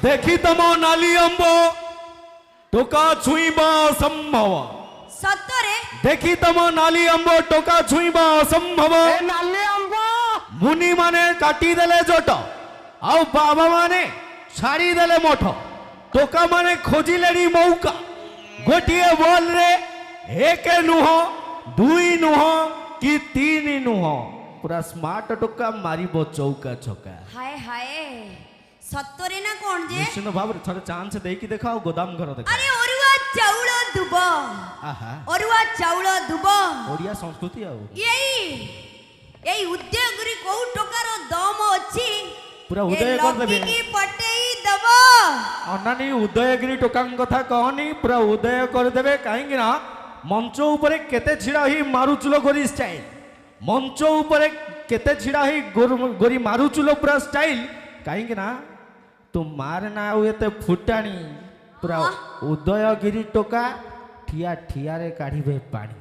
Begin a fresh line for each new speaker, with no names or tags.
देखी तम नाली अंब टोका छुईबा असंभव
सतरे
देखी तम नाली अंब टोका छुईबा असंभव
नाली अंब
मुनि माने काटी देले जोट आउ बाबा माने छाड़ी देले मोठ टोका माने खोजिलेनी मौका गोटिए बॉल रे एक नुह दुई नुह कि तीन नुह पूरा स्मार्ट टोका मारिबो चौका छक्का
हाय हाय सतरे ना कोन जे
निश्चित भाव रे थोड़े चांस देकी देखाओ गोदाम घर देखा
अरे ओरुआ चाउल दुब
आहा
ओरुआ चाउल दुब
ओडिया संस्कृति आउ
एई उद्योगरी को टोकार दम अछि
पूरा उदय कर देबे
की पटेई दब
अनानी उदयगिरी टोकांग कथा कहनी पूरा उदय कर देबे काहेकि ना मंच ऊपर केते छिड़ा ही मारुचुलो गोरी स्टाइल मंच ऊपर केते छिड़ा ही गोरी मारुचुलो पूरा स्टाइल काहेकि ना तू मार ना आउ एते फुटाणी पूरा उदयगिरी टोका ठिया ठिया रे काढ़ीबे पानी